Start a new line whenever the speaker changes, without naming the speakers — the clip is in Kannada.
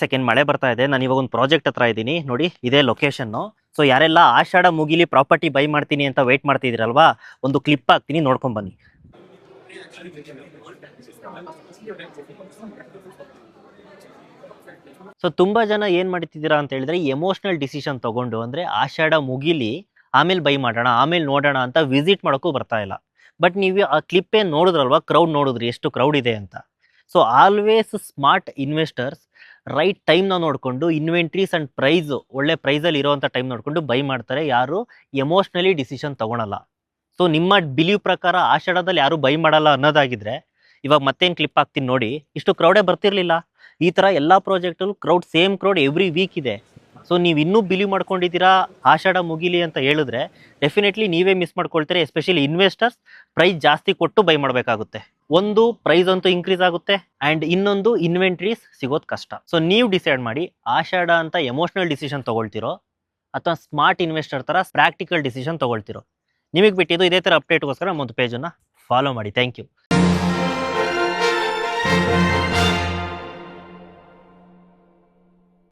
ಸೆಕೆಂಡ್ ಮಳೆ ಬರ್ತಾ ಇದೆ. ನಾನು ಇವಾಗ ಒಂದು ಪ್ರಾಜೆಕ್ಟ್ ಹತ್ರ ಇದ್ದೀನಿ ನೋಡಿ, ಇದೇ ಲೊಕೇಶನ್ನು. ಸೊ ಯಾರೆಲ್ಲ ಆಷಾಢ ಮುಗಿಲಿ ಪ್ರಾಪರ್ಟಿ ಬೈ ಮಾಡ್ತೀನಿ ಅಂತ ವೇಟ್ ಮಾಡ್ತಿದ್ದೀರಲ್ವಾ, ಒಂದು ಕ್ಲಿಪ್ ಹಾಕ್ತೀನಿ, ನೋಡ್ಕೊಂಡ್ ಬನ್ನಿ. ಸೊ ತುಂಬಾ ಜನ ಏನ್ ಮಾಡ್ತಿದ್ದೀರಾ ಅಂತ ಹೇಳಿದ್ರೆ, ಎಮೋಷನಲ್ ಡಿಸಿಷನ್ ತಗೊಂಡು, ಅಂದ್ರೆ ಆಷಾಢ ಮುಗಿಲಿ ಆಮೇಲೆ ಬೈ ಮಾಡೋಣ, ಆಮೇಲೆ ನೋಡೋಣ ಅಂತ ವಿಸಿಟ್ ಮಾಡೋಕ್ಕೂ ಬರ್ತಾ ಇಲ್ಲ. ಬಟ್ ನೀವು ಆ ಕ್ಲಿಪ್ ಏನ್ ನೋಡಿದ್ರಲ್ವಾ, ಕ್ರೌಡ್ ನೋಡಿದ್ರಿ ಎಷ್ಟು ಕ್ರೌಡ್ ಇದೆ ಅಂತ. So always smart investors right ಟೈಮ್ನ ನೋಡಿಕೊಂಡು, ಇನ್ವೆಂಟ್ರೀಸ್ ಅಂಡ್ ಪ್ರೈಸ್ ಒಳ್ಳೆ ಪ್ರೈಸಲ್ಲಿ ಇರೋವಂಥ ಟೈಮ್ ನೋಡಿಕೊಂಡು ಬೈ ಮಾಡ್ತಾರೆ. ಯಾರು ಎಮೋಷ್ನಲಿ ಡಿಸಿಷನ್ ತಗೊಳಲ್ಲ. ಸೊ ನಿಮ್ಮ ಬಿಲೀವ್ ಪ್ರಕಾರ ಆಷಾಢದಲ್ಲಿ ಯಾರು ಬೈ ಮಾಡಲ್ಲ ಅನ್ನೋದಾಗಿದ್ರೆ, ಇವಾಗ ಮತ್ತೇನು ಕ್ಲಿಪ್ ಹಾಕ್ತೀನಿ ನೋಡಿ, ಇಷ್ಟು ಕ್ರೌಡೇ ಬರ್ತಿರ್ಲಿಲ್ಲ. ಈ ಥರ ಎಲ್ಲ ಪ್ರಾಜೆಕ್ಟಲ್ಲೂ crowd, same crowd every week ಇದೆ. ಸೊ ನೀವು ಇನ್ನೂ ಬಿಲೀವ್ ಮಾಡ್ಕೊಂಡಿದ್ದೀರಾ ಆಷಾಢ ಮುಗಿಲಿ ಅಂತ ಹೇಳಿದ್ರೆ, ಡೆಫಿನೆಟ್ಲಿ ನೀವೇ ಮಿಸ್ ಮಾಡ್ಕೊಳ್ತೀರಾ. ಎಸ್ಪೆಷಲಿ ಇನ್ವೆಸ್ಟರ್ಸ್ ಪ್ರೈಸ್ ಜಾಸ್ತಿ ಕೊಟ್ಟು ಬೈ ಮಾಡಬೇಕಾಗುತ್ತೆ. ಒಂದು ಪ್ರೈಸ್ ಅಂತೂ ಇನ್ಕ್ರೀಸ್ ಆಗುತ್ತೆ, ಆ್ಯಂಡ್ ಇನ್ನೊಂದು ಇನ್ವೆಂಟ್ರೀಸ್ ಸಿಗೋದು ಕಷ್ಟ. ಸೊ ನೀವು ಡಿಸೈಡ್ ಮಾಡಿ, ಆಷಾಢ ಅಂತ ಎಮೋಷನಲ್ ಡಿಸಿಷನ್ ತೊಗೊಳ್ತಿರೋ ಅಥವಾ ಸ್ಮಾರ್ಟ್ ಇನ್ವೆಸ್ಟರ್ ಥರ ಪ್ರಾಕ್ಟಿಕಲ್ ಡಿಸಿಷನ್ ತೊಗೊಳ್ತಿರೋ. ನಿಮಗೆ ಬಿಟ್ಟಿದ್ದು. ಇದೇ ಥರ ಅಪ್ಡೇಟ್ಗೋಸ್ಕರ ನಮ್ಮೊಂದು ಪೇಜನ್ನು ಫಾಲೋ ಮಾಡಿ. Thank you.